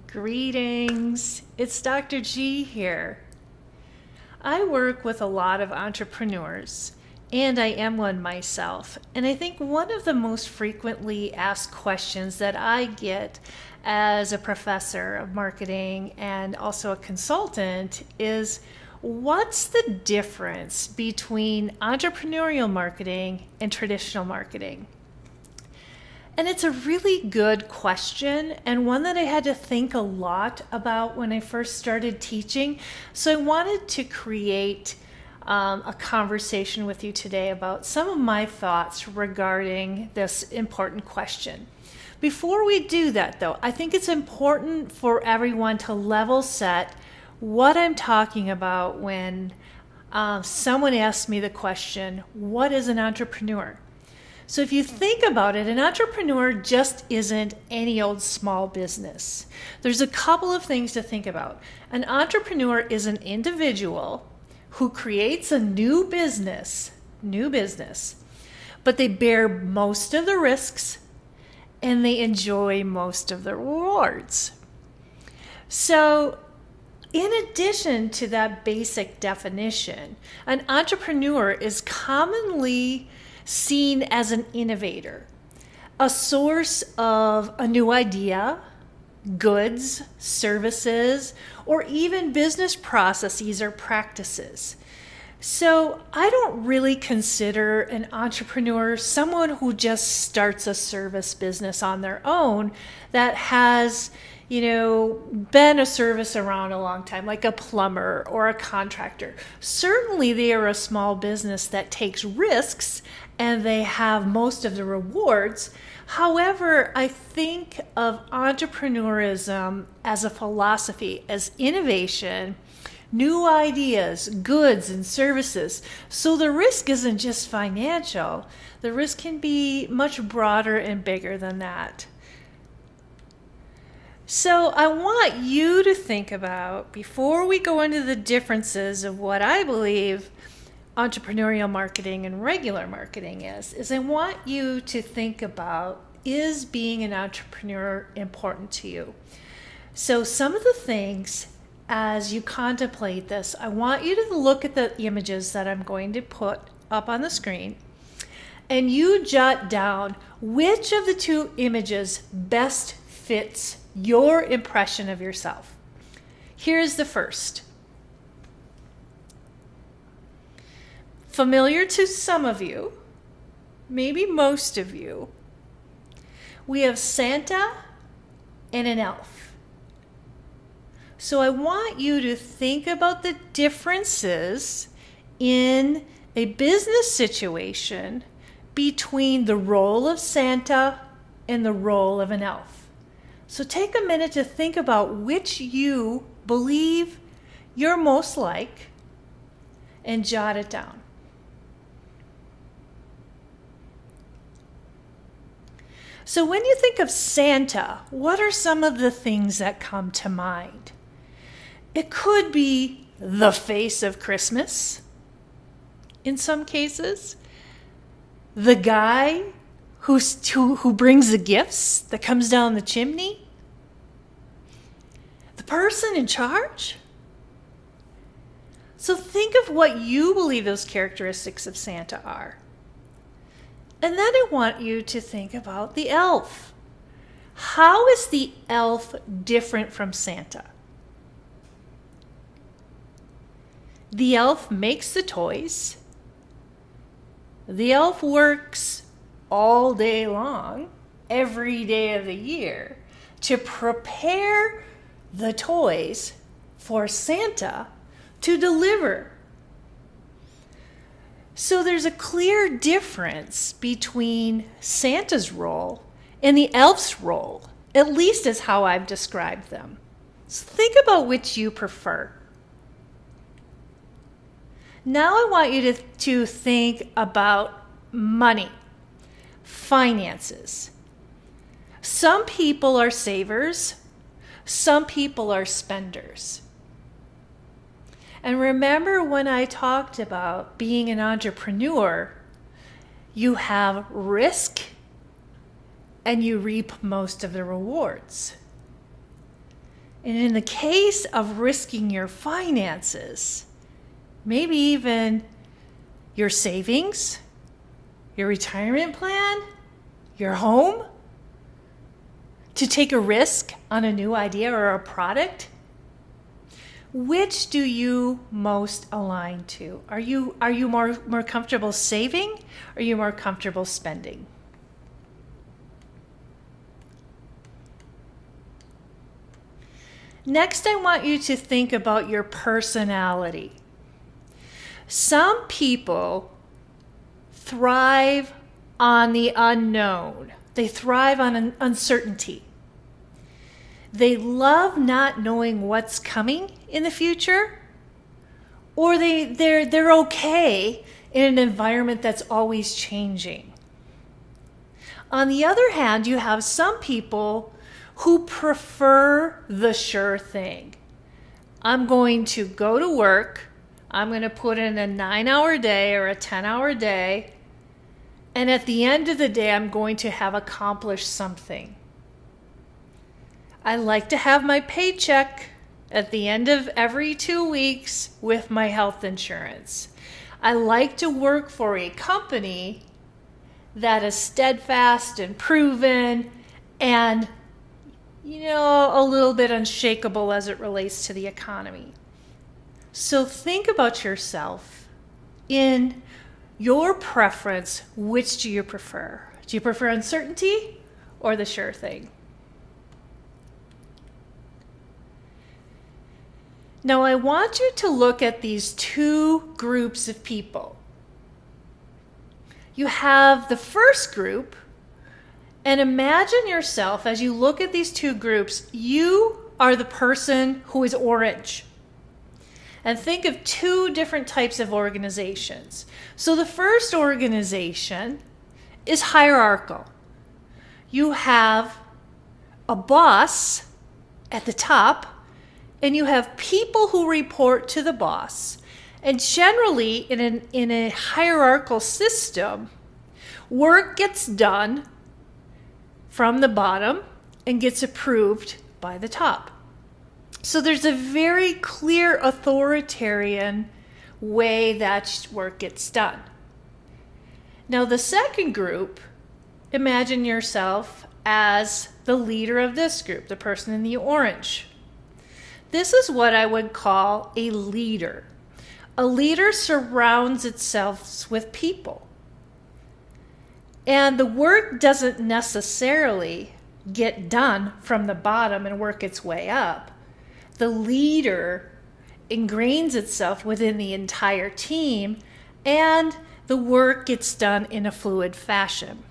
Greetings, it's Dr. G here. I work with a lot of entrepreneurs, and I am one myself. And I think one of the most frequently asked questions that I get as a professor of marketing and also a consultant is, what's the difference between entrepreneurial marketing and traditional marketing? And it's a really good question, and one that I had to think a lot about when I first started teaching. So I wanted to create a conversation with you today about some of my thoughts regarding this important question. Before we do that, though, I think it's important for everyone to level set what I'm talking about when someone asks me the question, what is an entrepreneur? So if you think about it, an entrepreneur just isn't any old small business. There's a couple of things to think about. An entrepreneur is an individual who creates a new business, but they bear most of the risks and they enjoy most of the rewards. So in addition to that basic definition, an entrepreneur is commonly seen as an innovator, a source of a new idea, goods, services, or even business processes or practices. So I don't really consider an entrepreneur someone who just starts a service business on their own that has been a service around a long time, like a plumber or a contractor. Certainly they are a small business that takes risks and they have most of the rewards. However, I think of entrepreneurism as a philosophy, as innovation, new ideas, goods, and services. So the risk isn't just financial. The risk can be much broader and bigger than that. So I want you to think about, before we go into the differences of what I believe entrepreneurial marketing and regular marketing is I want you to think about, is being an entrepreneur important to you? So some of the things, as you contemplate this, I want you to look at the images that I'm going to put up on the screen, and you jot down which of the two images best fits your impression of yourself. Here's the first. Familiar to some of you, maybe most of you, we have Santa and an elf. So I want you to think about the differences in a business situation between the role of Santa and the role of an elf. So take a minute to think about which you believe you're most like and jot it down. So when you think of Santa, what are some of the things that come to mind? It could be the face of Christmas, in some cases. The guy who brings the gifts that comes down the chimney? The person in charge? So think of what you believe those characteristics of Santa are. And then I want you to think about the elf. How is the elf different from Santa? The elf makes the toys. The elf works all day long, every day of the year, to prepare the toys for Santa to deliver. So there's a clear difference between Santa's role and the elf's role, at least as how I've described them. So think about which you prefer. Now I want you to think about money. Finances. Some people are savers, some people are spenders. And remember when I talked about being an entrepreneur, you have risk and you reap most of the rewards. And in the case of risking your finances, maybe even your savings, your retirement plan, your home, to take a risk on a new idea or a product, which do you most align to? Are you more comfortable saving? Or are you more comfortable spending? Next, I want you to think about your personality. Some people thrive on the unknown. They thrive on uncertainty. They love not knowing what's coming in the future, or they're okay in an environment that's always changing. On the other hand, you have some people who prefer the sure thing. I'm going to go to work. I'm going to put in a 9-hour day or a 10-hour day. And at the end of the day, I'm going to have accomplished something. I like to have my paycheck at the end of every 2 weeks with my health insurance. I like to work for a company that is steadfast and proven and, a little bit unshakable as it relates to the economy. So think about yourself in your preference. Which do you prefer? Do you prefer uncertainty or the sure thing? Now, I want you to look at these two groups of people. You have the first group, and imagine yourself as you look at these two groups, you are the person who is orange. And think of two different types of organizations. So the first organization is hierarchical. You have a boss at the top, and you have people who report to the boss. And generally, in a hierarchical system, work gets done from the bottom and gets approved by the top. So there's a very clear authoritarian way that work gets done. Now, the second group, imagine yourself as the leader of this group, the person in the orange. This is what I would call a leader. A leader surrounds itself with people. And the work doesn't necessarily get done from the bottom and work its way up. The leader ingrains itself within the entire team, and the work gets done in a fluid fashion.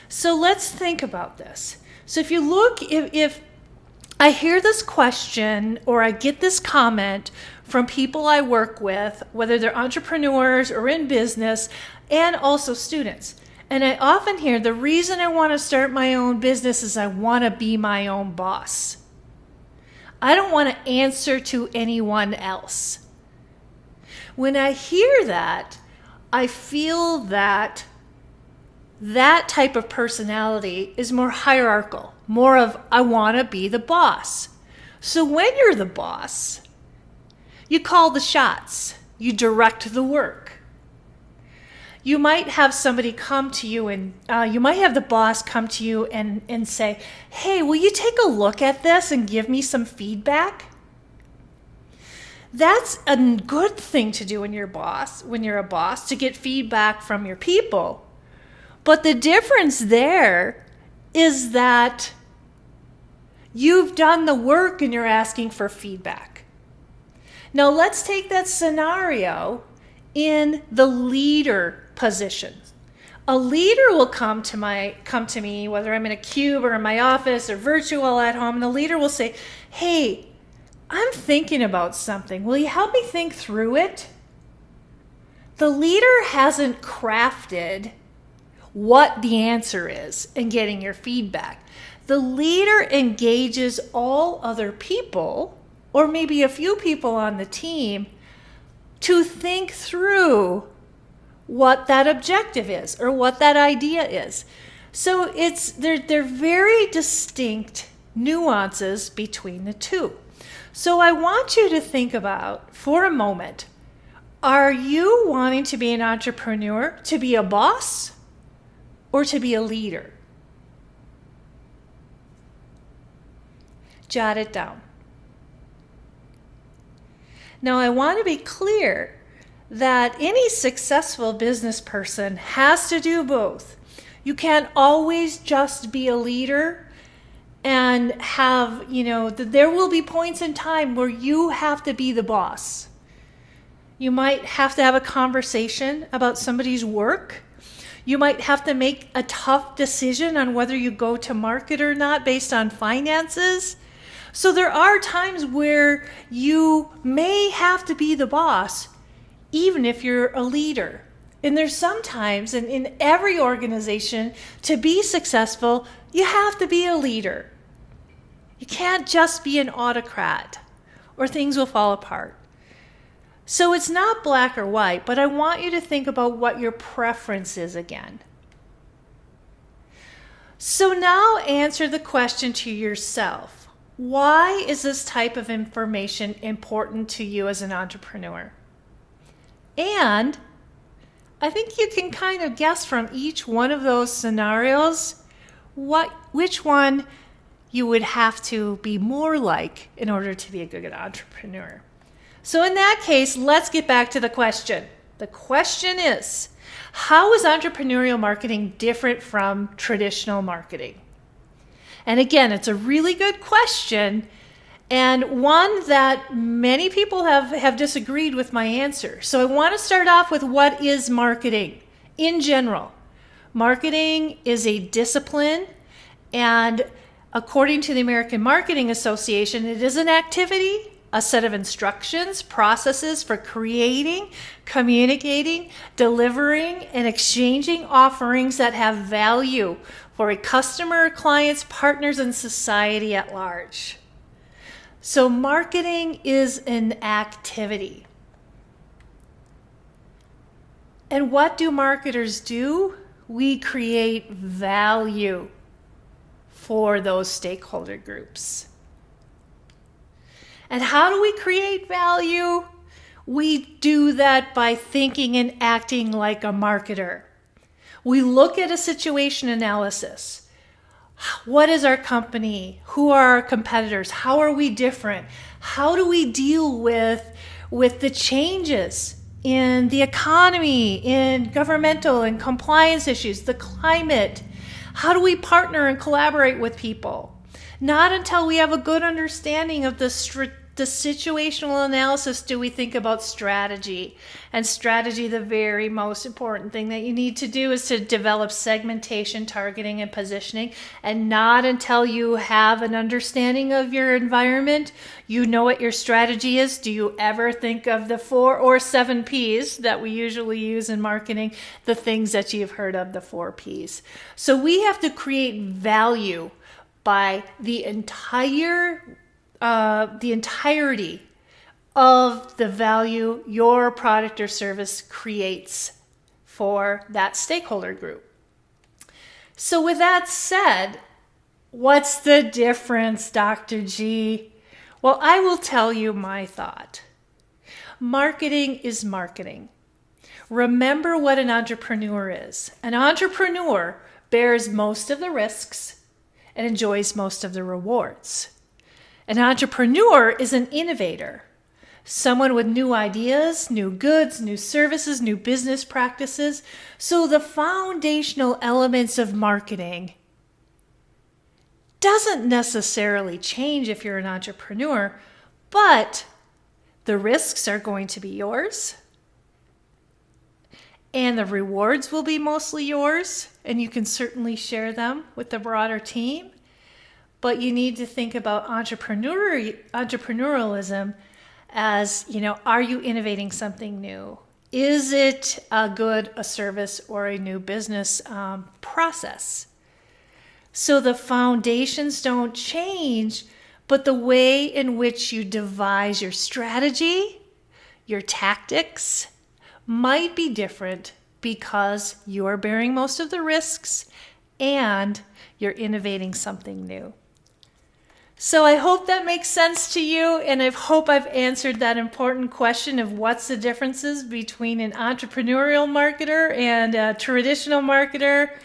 So let's think about this. So if you look, if I hear this question or I get this comment from people I work with, whether they're entrepreneurs or in business, and also students. And I often hear the reason I want to start my own business is I want to be my own boss. I don't want to answer to anyone else. When I hear that, I feel that that type of personality is more hierarchical, more of I want to be the boss. So when you're the boss, you call the shots, you direct the work. You might have somebody come to you and you might have the boss come to you and say, hey, will you take a look at this and give me some feedback? That's a good thing to do when you're a boss, to get feedback from your people. But the difference there is that you've done the work and you're asking for feedback. Now let's take that scenario in the leader position. A leader will come to me, whether I'm in a cube or in my office or virtual at home, and the leader will say, hey, I'm thinking about something. Will you help me think through it? The leader hasn't crafted what the answer is in getting your feedback. The leader engages all other people, or maybe a few people on the team, to think through what that objective is or what that idea is. So they're very distinct nuances between the two. So I want you to think about, for a moment, are you wanting to be an entrepreneur, to be a boss, or to be a leader? Jot it down. Now, I want to be clear that any successful business person has to do both. You can't always just be a leader and have, there will be points in time where you have to be the boss. You might have to have a conversation about somebody's work. You might have to make a tough decision on whether you go to market or not based on finances. So there are times where you may have to be the boss, even if you're a leader. And there's sometimes, and in every organization, to be successful, you have to be a leader. You can't just be an autocrat, or things will fall apart. So it's not black or white, but I want you to think about what your preference is again. So now answer the question to yourself. Why is this type of information important to you as an entrepreneur? And I think you can kind of guess from each one of those scenarios which one you would have to be more like in order to be a good entrepreneur. So in that case, let's get back to the question. The question is, how is entrepreneurial marketing different from traditional marketing? And again, it's a really good question, and one that many people have disagreed with my answer. So I want to start off with what is marketing in general. Marketing is a discipline, and according to the American Marketing Association, it is an activity, a set of instructions, processes for creating, communicating, delivering, and exchanging offerings that have value for a customer, clients, partners, and society at large. So marketing is an activity. And what do marketers do? We create value for those stakeholder groups. And how do we create value? We do that by thinking and acting like a marketer. We look at a situation analysis. What is our company? Who are our competitors? How are we different? How do we deal with the changes in the economy, in governmental and compliance issues, the climate? How do we partner and collaborate with people? Not until we have a good understanding of the situational analysis do we think about strategy. And strategy, the very most important thing that you need to do is to develop segmentation, targeting, and positioning. And not until you have an understanding of your environment, you know what your strategy is. Do you ever think of the 4 or 7 Ps that we usually use in marketing, the things that you've heard of, the 4 Ps. So we have to create value by the entirety of the value your product or service creates for that stakeholder group. So with that said, what's the difference, Dr. G? Well, I will tell you my thought. Marketing is marketing. Remember what an entrepreneur is. An entrepreneur bears most of the risks and enjoys most of the rewards. An entrepreneur is an innovator, someone with new ideas, new goods, new services, new business practices. So the foundational elements of marketing doesn't necessarily change if you're an entrepreneur, but the risks are going to be yours, and the rewards will be mostly yours, and you can certainly share them with the broader team. But you need to think about entrepreneurialism as, are you innovating something new? Is it a service or a new business process? So the foundations don't change, but the way in which you devise your strategy, your tactics, might be different because you're bearing most of the risks and you're innovating something new. So I hope that makes sense to you, and I hope I've answered that important question of what's the differences between an entrepreneurial marketer and a traditional marketer.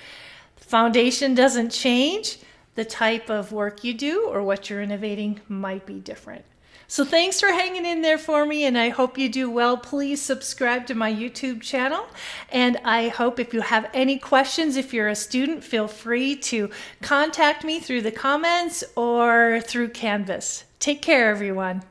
Foundation doesn't change. The type of work you do or what you're innovating might be different. So thanks for hanging in there for me, and I hope you do well. Please subscribe to my YouTube channel, and I hope if you have any questions, if you're a student, feel free to contact me through the comments or through Canvas. Take care, everyone.